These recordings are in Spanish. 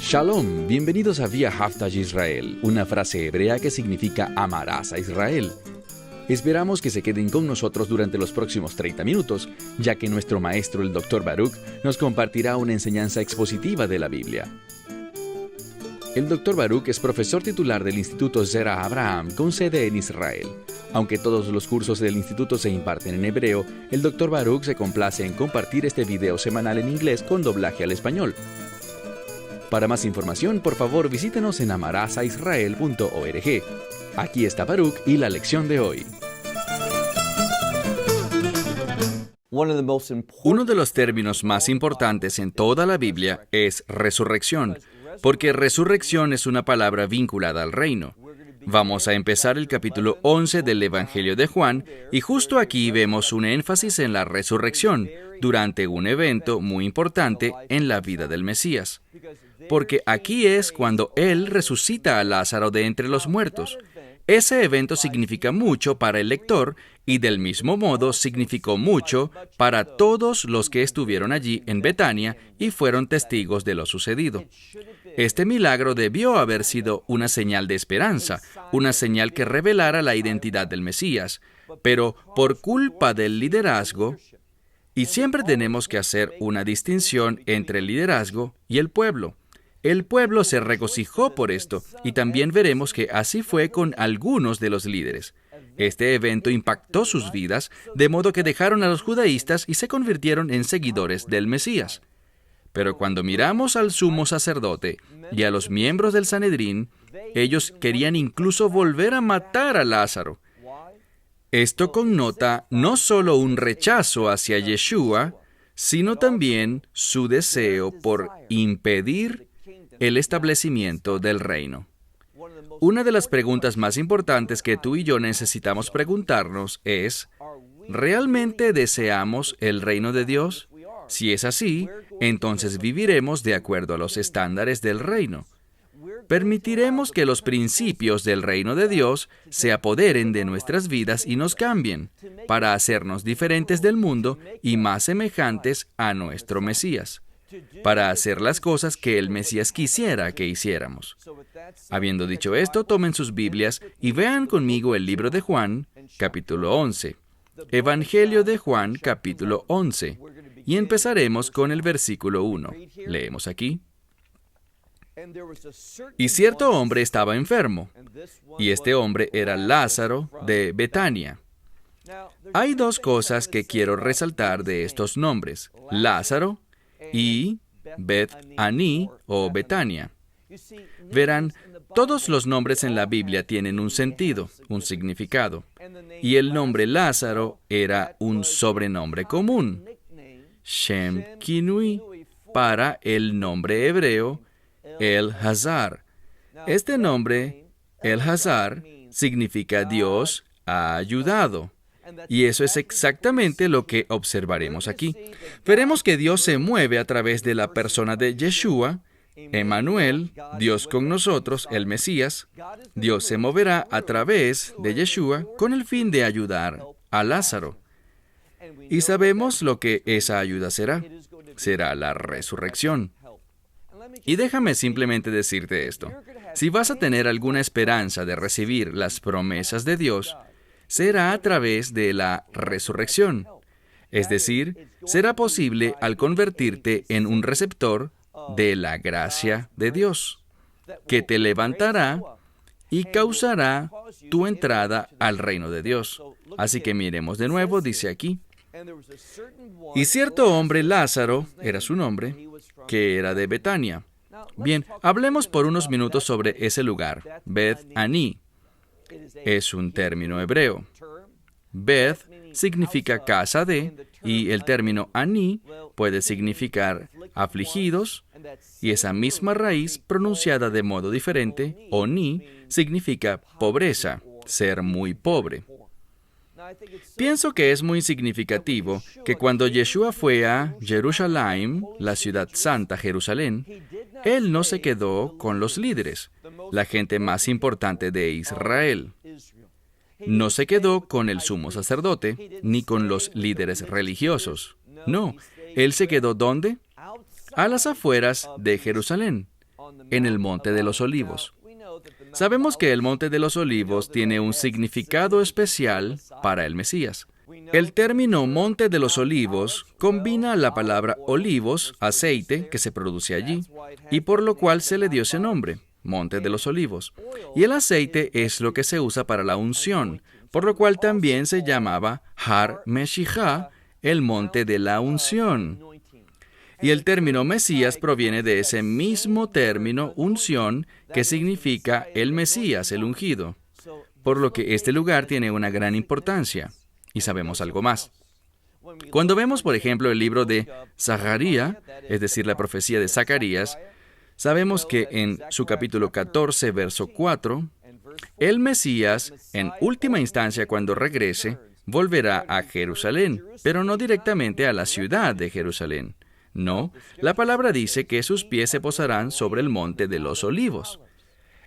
Shalom, bienvenidos a Vía Haftaj Israel, una frase hebrea que significa amarás a Israel. Esperamos que se queden con nosotros durante los próximos 30 minutos, ya que nuestro maestro, el Dr. Baruch, nos compartirá una enseñanza expositiva de la Biblia. El Dr. Baruch es profesor titular del Instituto Zera Abraham con sede en Israel. Aunque todos los cursos del instituto se imparten en hebreo, el Dr. Baruch se complace en compartir este video semanal en inglés con doblaje al español. Para más información, por favor, visítenos en amarasaisrael.org. Aquí está Baruch y la lección de hoy. Uno de los términos más importantes en toda la Biblia es resurrección, porque resurrección es una palabra vinculada al reino. Vamos a empezar el capítulo 11 del Evangelio de Juan, y justo aquí vemos un énfasis en la resurrección, durante un evento muy importante en la vida del Mesías. Porque aquí es cuando Él resucita a Lázaro de entre los muertos. Ese evento significa mucho para el lector y del mismo modo significó mucho para todos los que estuvieron allí en Betania y fueron testigos de lo sucedido. Este milagro debió haber sido una señal de esperanza, una señal que revelara la identidad del Mesías, pero por culpa del liderazgo, y siempre tenemos que hacer una distinción entre el liderazgo y el pueblo. El pueblo se regocijó por esto, y también veremos que así fue con algunos de los líderes. Este evento impactó sus vidas, de modo que dejaron a los judaístas y se convirtieron en seguidores del Mesías. Pero cuando miramos al sumo sacerdote y a los miembros del Sanedrín, ellos querían incluso volver a matar a Lázaro. Esto connota no solo un rechazo hacia Yeshua, sino también su deseo por impedir el establecimiento del reino. Una de las preguntas más importantes que tú y yo necesitamos preguntarnos es, ¿realmente deseamos el reino de Dios? Si es así, entonces viviremos de acuerdo a los estándares del reino. Permitiremos que los principios del reino de Dios se apoderen de nuestras vidas y nos cambien, para hacernos diferentes del mundo y más semejantes a nuestro Mesías, para hacer las cosas que el Mesías quisiera que hiciéramos. Habiendo dicho esto, tomen sus Biblias y vean conmigo el libro de Juan, capítulo 11. Evangelio de Juan, capítulo 11. Y empezaremos con el versículo 1. Leemos aquí. Y cierto hombre estaba enfermo, y este hombre era Lázaro de Betania. Hay dos cosas que quiero resaltar de estos nombres, Lázaro y Beth-Aní o Betania. Verán, todos los nombres en la Biblia tienen un sentido, un significado, y el nombre Lázaro era un sobrenombre común, Shem Kinui, para el nombre hebreo El Hazar. Este nombre, El Hazar, significa Dios ha ayudado. Y eso es exactamente lo que observaremos aquí. Veremos que Dios se mueve a través de la persona de Yeshua, Emmanuel, Dios con nosotros, el Mesías. Dios se moverá a través de Yeshua con el fin de ayudar a Lázaro. Y sabemos lo que esa ayuda será. Será la resurrección. Y déjame simplemente decirte esto. Si vas a tener alguna esperanza de recibir las promesas de Dios, será a través de la resurrección. Es decir, será posible al convertirte en un receptor de la gracia de Dios, que te levantará y causará tu entrada al reino de Dios. Así que miremos de nuevo, dice aquí. Y cierto hombre, Lázaro, era su nombre, que era de Betania. Bien, hablemos por unos minutos sobre ese lugar, Beth-Aní. Es un término hebreo. Beth significa casa de, y el término Aní puede significar afligidos, y esa misma raíz pronunciada de modo diferente, Oni, significa pobreza, ser muy pobre. Pienso que es muy significativo que cuando Yeshua fue a Jerusalén, la ciudad santa Jerusalén, Él no se quedó con los líderes, la gente más importante de Israel. No se quedó con el sumo sacerdote, ni con los líderes religiosos. No, Él se quedó ¿dónde? A las afueras de Jerusalén, en el Monte de los Olivos. Sabemos que el Monte de los Olivos tiene un significado especial para el Mesías. El término Monte de los Olivos combina la palabra olivos, aceite, que se produce allí, y por lo cual se le dio ese nombre, Monte de los Olivos. Y el aceite es lo que se usa para la unción, por lo cual también se llamaba Har Meshijá, el Monte de la Unción. Y el término Mesías proviene de ese mismo término unción, que significa el Mesías, el ungido. Por lo que este lugar tiene una gran importancia. Y sabemos algo más. Cuando vemos, por ejemplo, el libro de Zacarías, es decir, la profecía de Zacarías, sabemos que en su capítulo 14, verso 4, el Mesías, en última instancia, cuando regrese, volverá a Jerusalén, pero no directamente a la ciudad de Jerusalén. No, la palabra dice que sus pies se posarán sobre el Monte de los Olivos.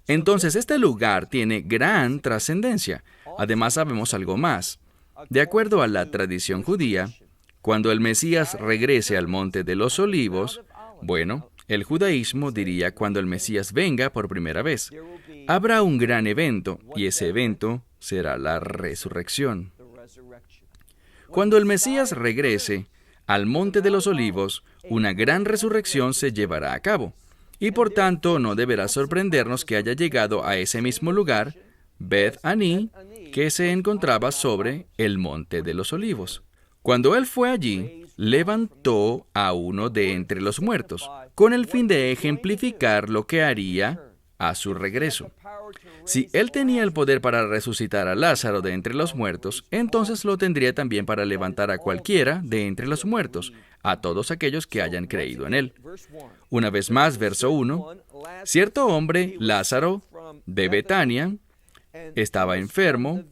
Entonces, este lugar tiene gran trascendencia. Además, sabemos algo más. De acuerdo a la tradición judía, cuando el Mesías regrese al Monte de los Olivos, bueno, el judaísmo diría cuando el Mesías venga por primera vez, habrá un gran evento, y ese evento será la resurrección. Cuando el Mesías regrese al Monte de los Olivos, una gran resurrección se llevará a cabo, y por tanto no deberá sorprendernos que haya llegado a ese mismo lugar, Beth Aní, que se encontraba sobre el Monte de los Olivos. Cuando él fue allí, levantó a uno de entre los muertos, con el fin de ejemplificar lo que haría a su regreso. Si él tenía el poder para resucitar a Lázaro de entre los muertos, entonces lo tendría también para levantar a cualquiera de entre los muertos, a todos aquellos que hayan creído en él. Una vez más, verso 1, cierto hombre, Lázaro, de Betania, estaba enfermo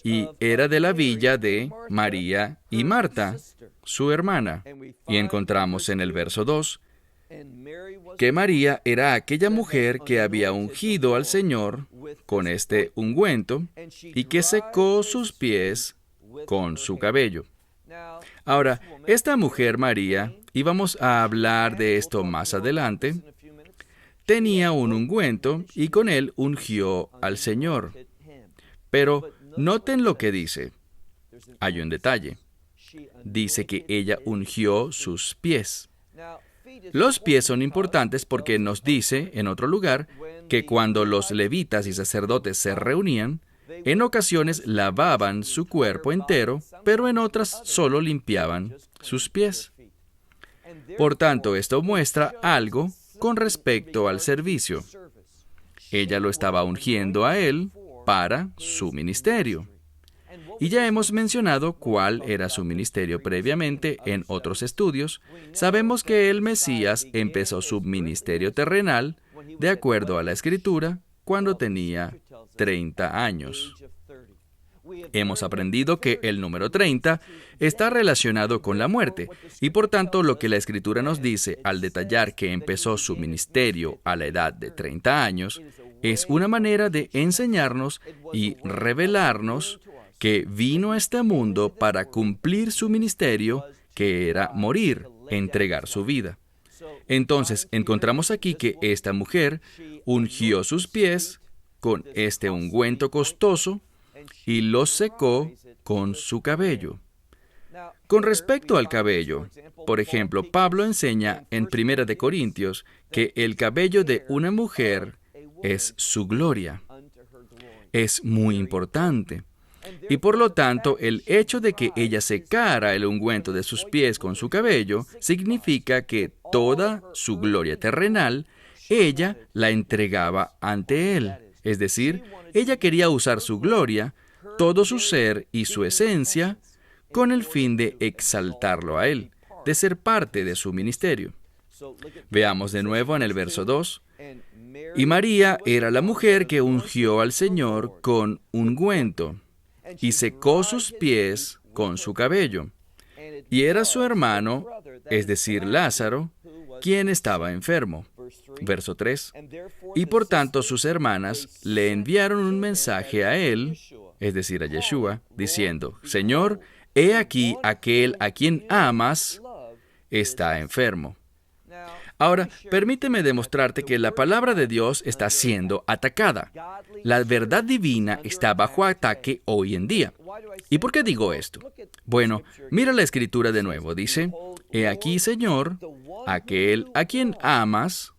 y era de la villa de María y Marta, su hermana. Y encontramos en el verso 2 que María era aquella mujer que había ungido al Señor con este ungüento y que secó sus pies con su cabello. Ahora, esta mujer María, y vamos a hablar de esto más adelante, tenía un ungüento y con él ungió al Señor. Pero noten lo que dice. Hay un detalle. Dice que ella ungió sus pies. Los pies son importantes porque nos dice, en otro lugar, que cuando los levitas y sacerdotes se reunían, en ocasiones lavaban su cuerpo entero, pero en otras solo limpiaban sus pies. Por tanto, esto muestra algo con respecto al servicio. Ella lo estaba ungiendo a él para su ministerio. Y ya hemos mencionado cuál era su ministerio previamente en otros estudios. Sabemos que el Mesías empezó su ministerio terrenal, de acuerdo a la Escritura, cuando tenía 30 años. Hemos aprendido que el número 30 está relacionado con la muerte, y por tanto lo que la Escritura nos dice al detallar que empezó su ministerio a la edad de 30 años, es una manera de enseñarnos y revelarnos que vino a este mundo para cumplir su ministerio, que era morir, entregar su vida. Entonces, encontramos aquí que esta mujer ungió sus pies con este ungüento costoso y los secó con su cabello. Con respecto al cabello, por ejemplo, Pablo enseña en 1 de Corintios que el cabello de una mujer es su gloria. Es muy importante. Y por lo tanto, el hecho de que ella secara el ungüento de sus pies con su cabello significa que toda su gloria terrenal, ella la entregaba ante él. Es decir, ella quería usar su gloria, todo su ser y su esencia, con el fin de exaltarlo a él, de ser parte de su ministerio. Veamos de nuevo en el verso 2. Y María era la mujer que ungió al Señor con ungüento y secó sus pies con su cabello. Y era su hermano, es decir, Lázaro, quien estaba enfermo. Verso 3. Y por tanto sus hermanas le enviaron un mensaje a él, es decir, a Yeshua, diciendo, Señor, he aquí aquel a quien amas está enfermo. Ahora, permíteme demostrarte que la palabra de Dios está siendo atacada. La verdad divina está bajo ataque hoy en día. ¿Y por qué digo esto? Bueno, mira la escritura de nuevo. Dice, «He aquí, Señor, aquel a quien amas».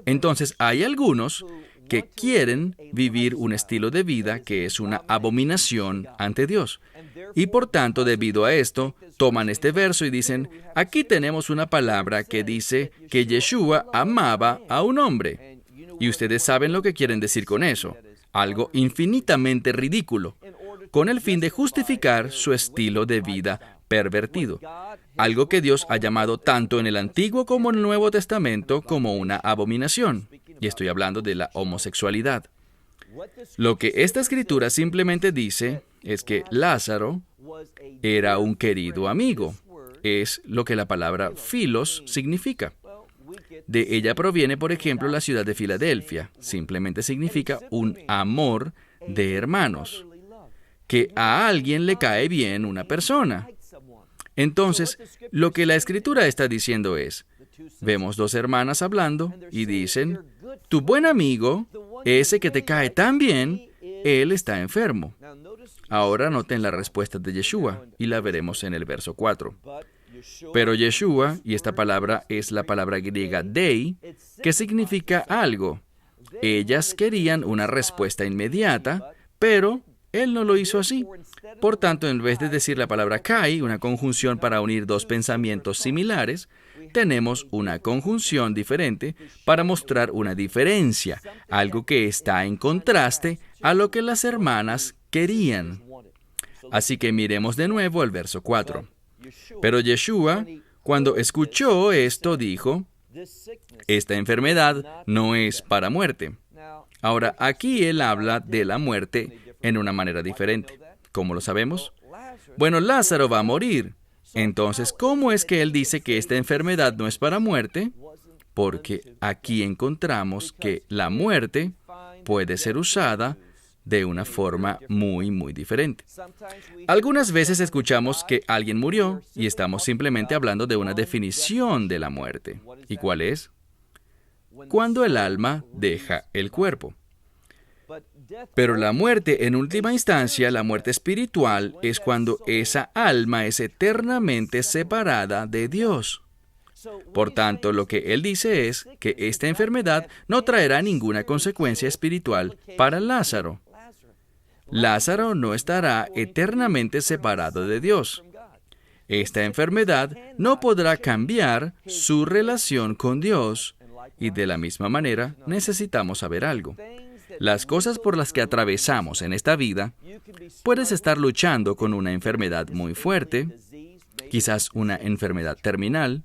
Entonces, hay algunos que quieren vivir un estilo de vida que es una abominación ante Dios. Y por tanto, debido a esto, toman este verso y dicen, aquí tenemos una palabra que dice que Yeshua amaba a un hombre. Y ustedes saben lo que quieren decir con eso. Algo infinitamente ridículo, con el fin de justificar su estilo de vida pervertido. Algo que Dios ha llamado tanto en el Antiguo como en el Nuevo Testamento como una abominación. Y estoy hablando de la homosexualidad. Lo que esta escritura simplemente dice es que Lázaro era un querido amigo. Es lo que la palabra filos significa. De ella proviene, por ejemplo, la ciudad de Filadelfia. Simplemente significa un amor de hermanos. Que a alguien le cae bien una persona. Entonces, lo que la escritura está diciendo es, vemos dos hermanas hablando y dicen, tu buen amigo, ese que te cae tan bien, él está enfermo. Ahora noten la respuesta de Yeshua y la veremos en el verso 4. Pero Yeshua, y esta palabra es la palabra griega dei, que significa algo. Ellas querían una respuesta inmediata, pero él no lo hizo así. Por tanto, en vez de decir la palabra kai, una conjunción para unir dos pensamientos similares, tenemos una conjunción diferente para mostrar una diferencia, algo que está en contraste a lo que las hermanas querían. Así que miremos de nuevo el verso 4. Pero Yeshua, cuando escuchó esto, dijo, esta enfermedad no es para muerte. Ahora, aquí él habla de la muerte en una manera diferente. ¿Cómo lo sabemos? Bueno, Lázaro va a morir. Entonces, ¿cómo es que él dice que esta enfermedad no es para muerte? Porque aquí encontramos que la muerte puede ser usada de una forma muy, muy diferente. Algunas veces escuchamos que alguien murió y estamos simplemente hablando de una definición de la muerte. ¿Y cuál es? Cuando el alma deja el cuerpo. Pero la muerte, en última instancia, la muerte espiritual, es cuando esa alma es eternamente separada de Dios. Por tanto, lo que él dice es que esta enfermedad no traerá ninguna consecuencia espiritual para Lázaro. Lázaro no estará eternamente separado de Dios. Esta enfermedad no podrá cambiar su relación con Dios, y de la misma manera necesitamos saber algo. Las cosas por las que atravesamos en esta vida, puedes estar luchando con una enfermedad muy fuerte, quizás una enfermedad terminal,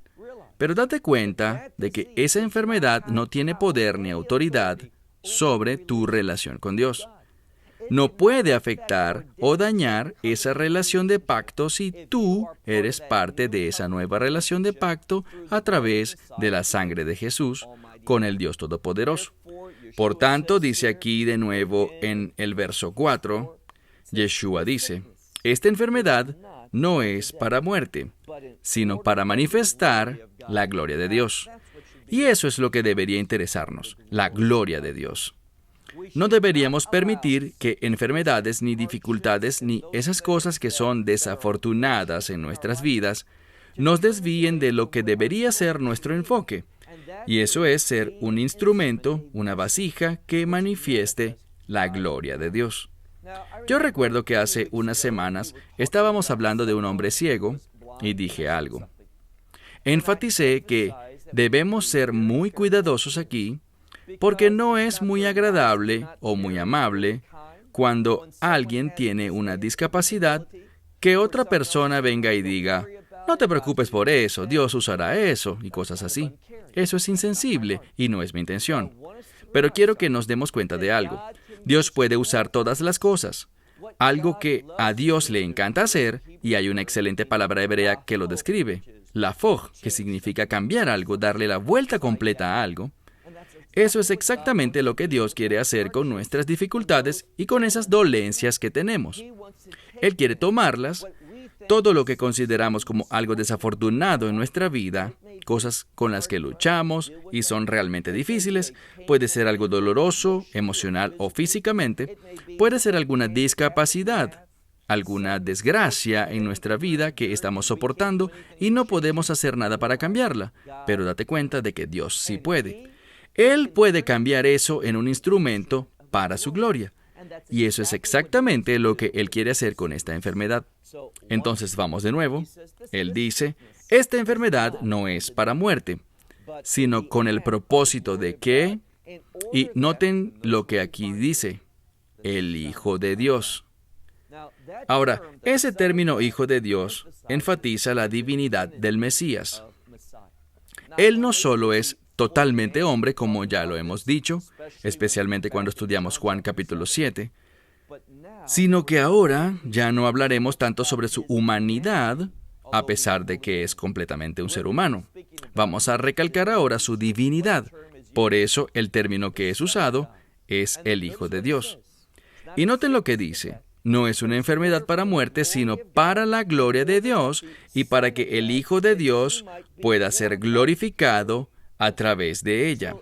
pero date cuenta de que esa enfermedad no tiene poder ni autoridad sobre tu relación con Dios. No puede afectar o dañar esa relación de pacto si tú eres parte de esa nueva relación de pacto a través de la sangre de Jesús con el Dios Todopoderoso. Por tanto, dice aquí de nuevo en el verso 4, Yeshua dice, esta enfermedad no es para muerte, sino para manifestar la gloria de Dios. Y eso es lo que debería interesarnos, la gloria de Dios. No deberíamos permitir que enfermedades, ni dificultades, ni esas cosas que son desafortunadas en nuestras vidas, nos desvíen de lo que debería ser nuestro enfoque. Y eso es ser un instrumento, una vasija que manifieste la gloria de Dios. Yo recuerdo que hace unas semanas estábamos hablando de un hombre ciego y dije algo. Enfaticé que debemos ser muy cuidadosos aquí porque no es muy agradable o muy amable cuando alguien tiene una discapacidad que otra persona venga y diga, no te preocupes por eso, Dios usará eso y cosas así. Eso es insensible y no es mi intención. Pero quiero que nos demos cuenta de algo. Dios puede usar todas las cosas. Algo que a Dios le encanta hacer, y hay una excelente palabra hebrea que lo describe, la foj, que significa cambiar algo, darle la vuelta completa a algo. Eso es exactamente lo que Dios quiere hacer con nuestras dificultades y con esas dolencias que tenemos. Él quiere tomarlas, todo lo que consideramos como algo desafortunado en nuestra vida, cosas con las que luchamos y son realmente difíciles. Puede ser algo doloroso, emocional o físicamente. Puede ser alguna discapacidad, alguna desgracia en nuestra vida que estamos soportando y no podemos hacer nada para cambiarla. Pero date cuenta de que Dios sí puede. Él puede cambiar eso en un instrumento para su gloria. Y eso es exactamente lo que Él quiere hacer con esta enfermedad. Entonces vamos de nuevo. Él dice, esta enfermedad no es para muerte, sino con el propósito de que, y noten lo que aquí dice, el Hijo de Dios. Ahora, ese término Hijo de Dios enfatiza la divinidad del Mesías. Él no solo es totalmente hombre, como ya lo hemos dicho, especialmente cuando estudiamos Juan capítulo 7, sino que ahora ya no hablaremos tanto sobre su humanidad, a pesar de que es completamente un ser humano. Vamos a recalcar ahora su divinidad. Por eso el término que es usado es el Hijo de Dios. Y noten lo que dice. No es una enfermedad para muerte, sino para la gloria de Dios y para que el Hijo de Dios pueda ser glorificado a través de ella.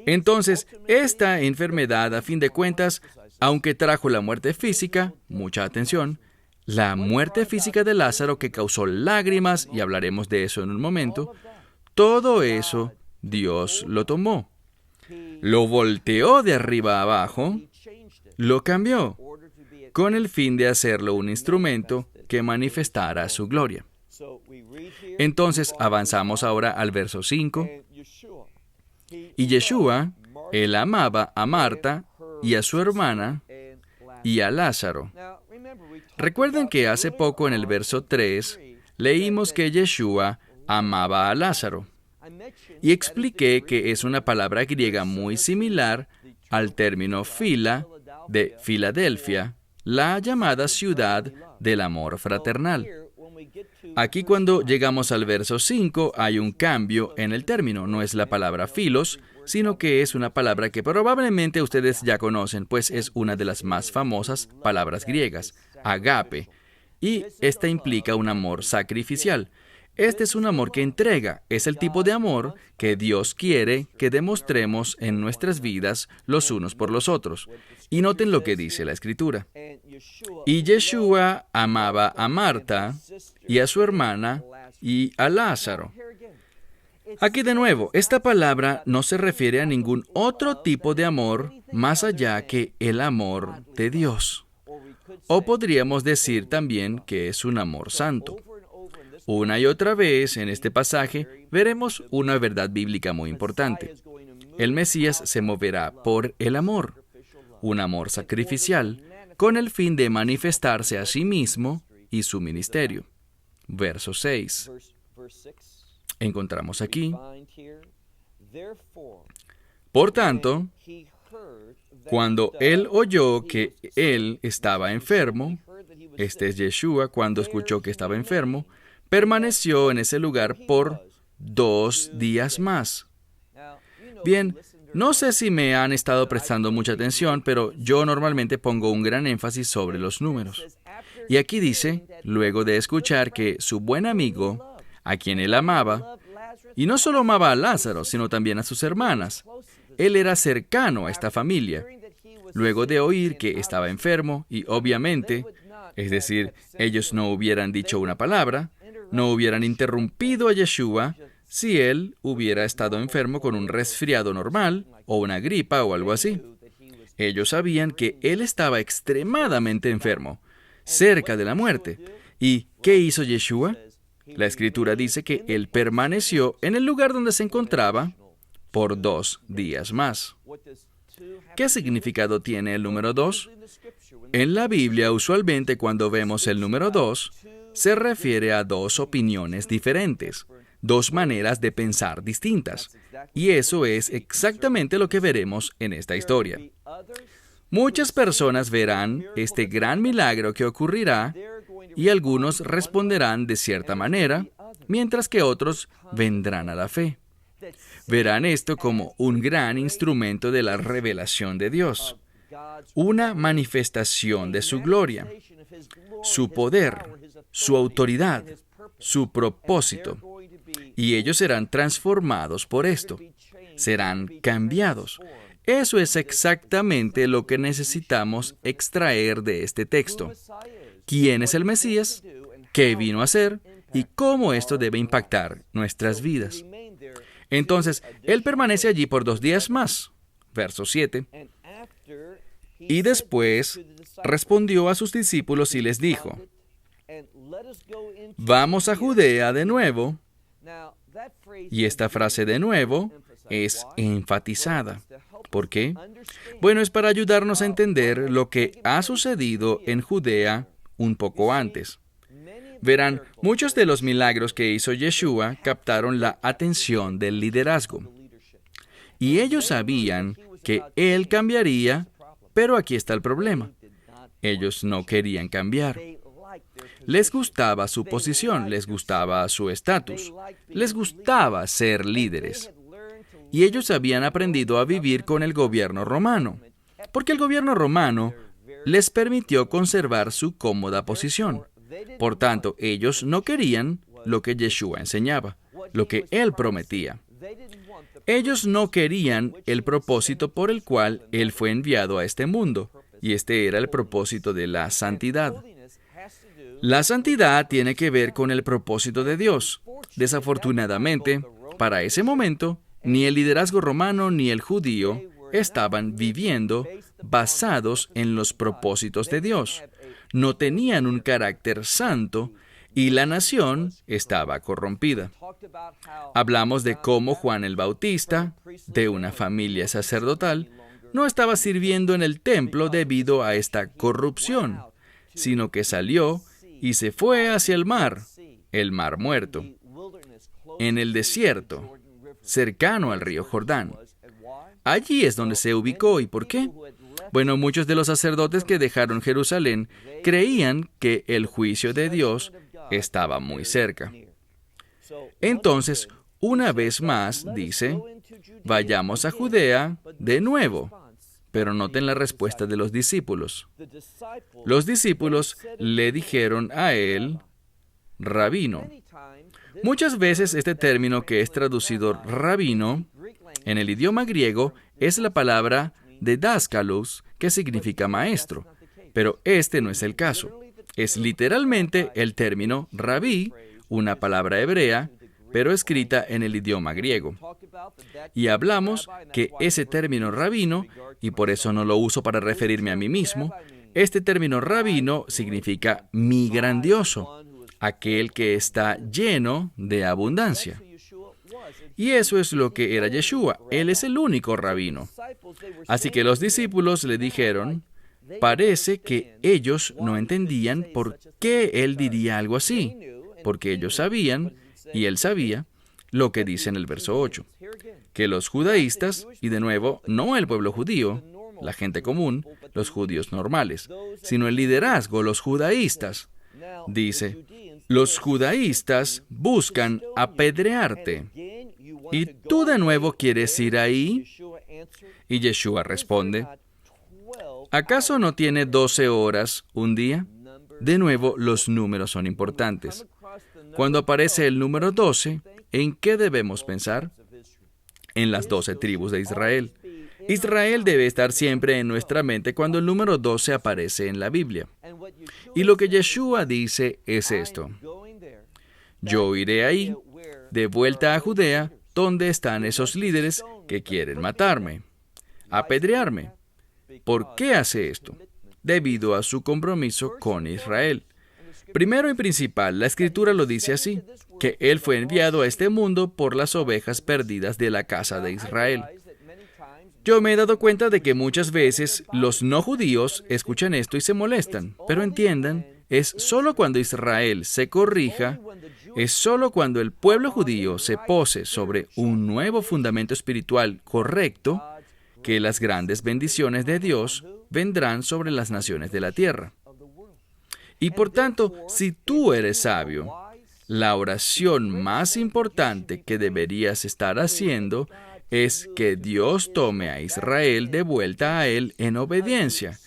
Entonces, esta enfermedad, a fin de cuentas, aunque trajo la muerte física, mucha atención, la muerte física de Lázaro que causó lágrimas, y hablaremos de eso en un momento, todo eso Dios lo tomó, lo volteó de arriba a abajo, lo cambió, con el fin de hacerlo un instrumento que manifestara su gloria. Entonces, avanzamos ahora al verso 5. Y Yeshua, él amaba a Marta y a su hermana y a Lázaro. Recuerden que hace poco en el verso 3 leímos que Yeshua amaba a Lázaro. Y expliqué que es una palabra griega muy similar al término fila de Filadelfia, la llamada ciudad del amor fraternal. Aquí cuando llegamos al verso 5 hay un cambio en el término. No es la palabra filos, sino que es una palabra que probablemente ustedes ya conocen, pues es una de las más famosas palabras griegas, agape. Y esta implica un amor sacrificial. Este es un amor que entrega, es el tipo de amor que Dios quiere que demostremos en nuestras vidas los unos por los otros. Y noten lo que dice la Escritura. Y Yeshua amaba a Marta y a su hermana y a Lázaro. Aquí de nuevo, esta palabra no se refiere a ningún otro tipo de amor más allá que el amor de Dios. O podríamos decir también que es un amor santo. Una y otra vez en este pasaje veremos una verdad bíblica muy importante. El Mesías se moverá por el amor, un amor sacrificial, con el fin de manifestarse a sí mismo y su ministerio. Verso 6. Encontramos aquí. Por tanto, cuando él oyó que él estaba enfermo, este es Yeshua, cuando escuchó que estaba enfermo, permaneció en ese lugar por 2 días más. Bien, no sé si me han estado prestando mucha atención, pero yo normalmente pongo un gran énfasis sobre los números. Y aquí dice, luego de escuchar que su buen amigo, a quien él amaba, y no solo amaba a Lázaro, sino también a sus hermanas, él era cercano a esta familia. Luego de oír que estaba enfermo, y obviamente, es decir, ellos no hubieran dicho una palabra, no hubieran interrumpido a Yeshua si él hubiera estado enfermo con un resfriado normal o una gripa o algo así. Ellos sabían que él estaba extremadamente enfermo, cerca de la muerte. ¿Y qué hizo Yeshua? La Escritura dice que él permaneció en el lugar donde se encontraba por 2 días más. ¿Qué significado tiene el número 2? En la Biblia, usualmente cuando vemos el número 2, se refiere a 2 opiniones diferentes, 2 maneras de pensar distintas. Y eso es exactamente lo que veremos en esta historia. Muchas personas verán este gran milagro que ocurrirá y algunos responderán de cierta manera, mientras que otros vendrán a la fe. Verán esto como un gran instrumento de la revelación de Dios, una manifestación de su gloria, su poder, su autoridad, su propósito. y ellos serán transformados por esto. Serán cambiados. Eso es exactamente lo que necesitamos extraer de este texto. ¿Quién es el Mesías? ¿Qué vino a hacer? ¿Y cómo esto debe impactar nuestras vidas? Entonces, Él permanece allí por 2 días más. Verso 7. Y después respondió a sus discípulos y les dijo, vamos a Judea de nuevo. Y esta frase de nuevo es enfatizada. ¿Por qué? Bueno, es para ayudarnos a entender lo que ha sucedido en Judea un poco antes. Verán, muchos de los milagros que hizo Yeshua captaron la atención del liderazgo. Y ellos sabían que Él cambiaría, pero aquí está el problema. Ellos no querían cambiar. Les gustaba su posición, les gustaba su estatus, les gustaba ser líderes. Y ellos habían aprendido a vivir con el gobierno romano, porque el gobierno romano les permitió conservar su cómoda posición. Por tanto, ellos no querían lo que Yeshua enseñaba, lo que Él prometía. Ellos no querían el propósito por el cual Él fue enviado a este mundo, y este era el propósito de la santidad. La santidad tiene que ver con el propósito de Dios. Desafortunadamente, para ese momento, ni el liderazgo romano ni el judío estaban viviendo basados en los propósitos de Dios. No tenían un carácter santo y la nación estaba corrompida. Hablamos de cómo Juan el Bautista, de una familia sacerdotal, no estaba sirviendo en el templo debido a esta corrupción, sino que salió y se fue hacia el Mar Muerto, en el desierto, cercano al río Jordán. Allí es donde se ubicó. ¿Y por qué? Bueno, muchos de los sacerdotes que dejaron Jerusalén creían que el juicio de Dios estaba muy cerca. Entonces, una vez más, dice, vayamos a Judea de nuevo. Pero noten la respuesta de los discípulos. Los discípulos le dijeron a él, rabino. Muchas veces este término que es traducido rabino, en el idioma griego, es la palabra didaskalos, que significa maestro. Pero este no es el caso. Es literalmente el término rabí, una palabra hebrea, pero escrita en el idioma griego. Y hablamos que ese término rabino, y por eso no lo uso para referirme a mí mismo, este término rabino significa mi grandioso, aquel que está lleno de abundancia. Y eso es lo que era Yeshua. Él es el único rabino. Así que los discípulos le dijeron, parece que ellos no entendían por qué él diría algo así, porque ellos sabían, y él sabía, lo que dice en el verso 8, que los judaístas, y de nuevo, no el pueblo judío, la gente común, los judíos normales, sino el liderazgo, los judaístas, dice, los judaístas buscan apedrearte. ¿Y tú de nuevo quieres ir ahí? Y Yeshua responde, ¿acaso no tiene 12 horas un día? De nuevo, los números son importantes. Cuando aparece el número 12, ¿en qué debemos pensar? En las 12 tribus de Israel. Israel debe estar siempre en nuestra mente cuando el número 12 aparece en la Biblia. Y lo que Yeshua dice es esto. Yo iré ahí, de vuelta a Judea, donde están esos líderes que quieren matarme, apedrearme. ¿Por qué hace esto? Debido a su compromiso con Israel. Primero y principal, la Escritura lo dice así, que Él fue enviado a este mundo por las ovejas perdidas de la casa de Israel. Yo me he dado cuenta de que muchas veces los no judíos escuchan esto y se molestan, pero entiendan, es solo cuando Israel se corrija, es solo cuando el pueblo judío se pose sobre un nuevo fundamento espiritual correcto, que las grandes bendiciones de Dios vendrán sobre las naciones de la tierra. Y por tanto, si tú eres sabio, la oración más importante que deberías estar haciendo es que Dios tome a Israel de vuelta a Él en obediencia,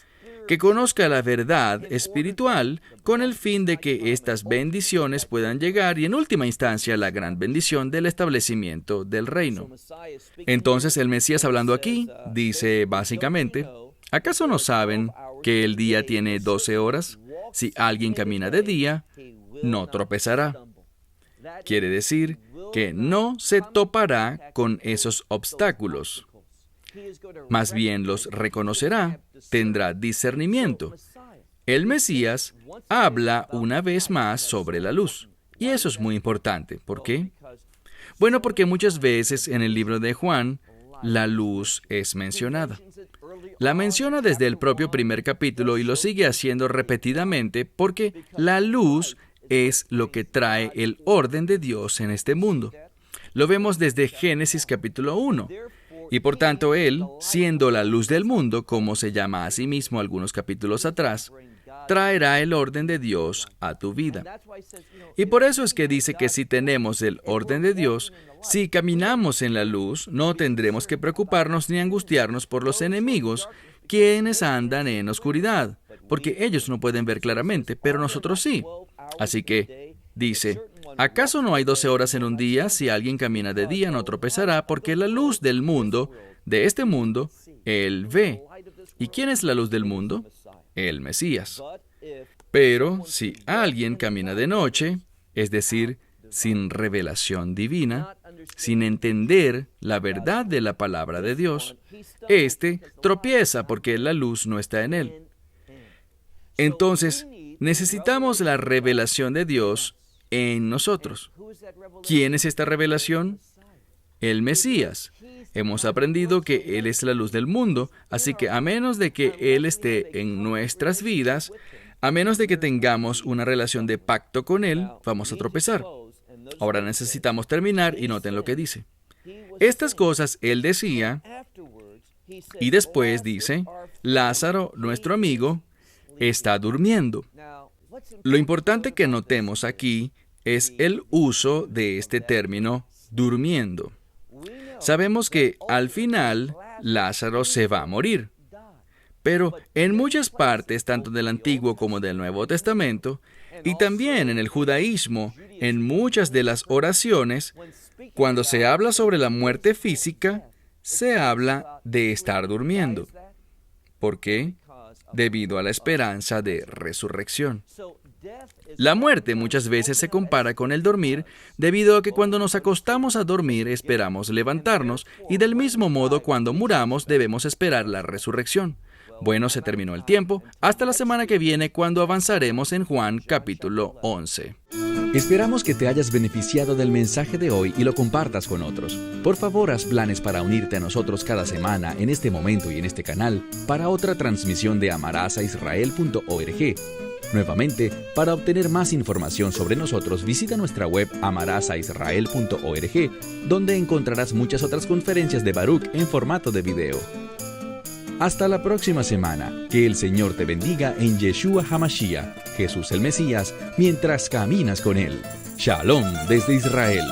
que conozca la verdad espiritual con el fin de que estas bendiciones puedan llegar y en última instancia la gran bendición del establecimiento del reino. Entonces el Mesías hablando aquí dice básicamente, ¿acaso no saben que el día tiene 12 horas? Si alguien camina de día, no tropezará. Quiere decir que no se topará con esos obstáculos. Más bien los reconocerá, tendrá discernimiento. El Mesías habla una vez más sobre la luz. Y eso es muy importante. ¿Por qué? Bueno, porque muchas veces en el libro de Juan, la luz es mencionada. La menciona desde el propio primer capítulo y lo sigue haciendo repetidamente porque la luz es lo que trae el orden de Dios en este mundo. Lo vemos desde Génesis capítulo 1. Y por tanto Él, siendo la luz del mundo, como se llama a sí mismo algunos capítulos atrás, traerá el orden de Dios a tu vida. Y por eso es que dice que si tenemos el orden de Dios, si caminamos en la luz, no tendremos que preocuparnos ni angustiarnos por los enemigos, quienes andan en oscuridad, porque ellos no pueden ver claramente, pero nosotros sí. Así que, dice, ¿acaso no hay 12 horas en un día? Si alguien camina de día, no tropezará, porque la luz del mundo, de este mundo, Él ve. ¿Y quién es la luz del mundo? El Mesías. Pero si alguien camina de noche, es decir, sin revelación divina, sin entender la verdad de la palabra de Dios, éste tropieza porque la luz no está en él. Entonces, necesitamos la revelación de Dios en nosotros. ¿Quién es esta revelación? El Mesías. Hemos aprendido que Él es la luz del mundo, así que a menos de que Él esté en nuestras vidas, a menos de que tengamos una relación de pacto con Él, vamos a tropezar. Ahora necesitamos terminar y noten lo que dice. Estas cosas Él decía, y después dice, Lázaro, nuestro amigo, está durmiendo. Lo importante que notemos aquí es el uso de este término, durmiendo. Sabemos que al final Lázaro se va a morir. Pero en muchas partes, tanto del Antiguo como del Nuevo Testamento, y también en el judaísmo, en muchas de las oraciones, cuando se habla sobre la muerte física, se habla de estar durmiendo. ¿Por qué? Debido a la esperanza de resurrección. La muerte muchas veces se compara con el dormir, debido a que cuando nos acostamos a dormir esperamos levantarnos, y del mismo modo cuando muramos debemos esperar la resurrección. Bueno, se terminó el tiempo. Hasta la semana que viene, cuando avanzaremos en Juan capítulo 11. Esperamos que te hayas beneficiado del mensaje de hoy y lo compartas con otros. Por favor, haz planes para unirte a nosotros cada semana en este momento y en este canal para otra transmisión de amarasaisrael.org. Nuevamente, para obtener más información sobre nosotros, visita nuestra web amarasaisrael.org, donde encontrarás muchas otras conferencias de Baruch en formato de video. Hasta la próxima semana. Que el Señor te bendiga en Yeshua HaMashiach, Jesús el Mesías, mientras caminas con Él. Shalom desde Israel.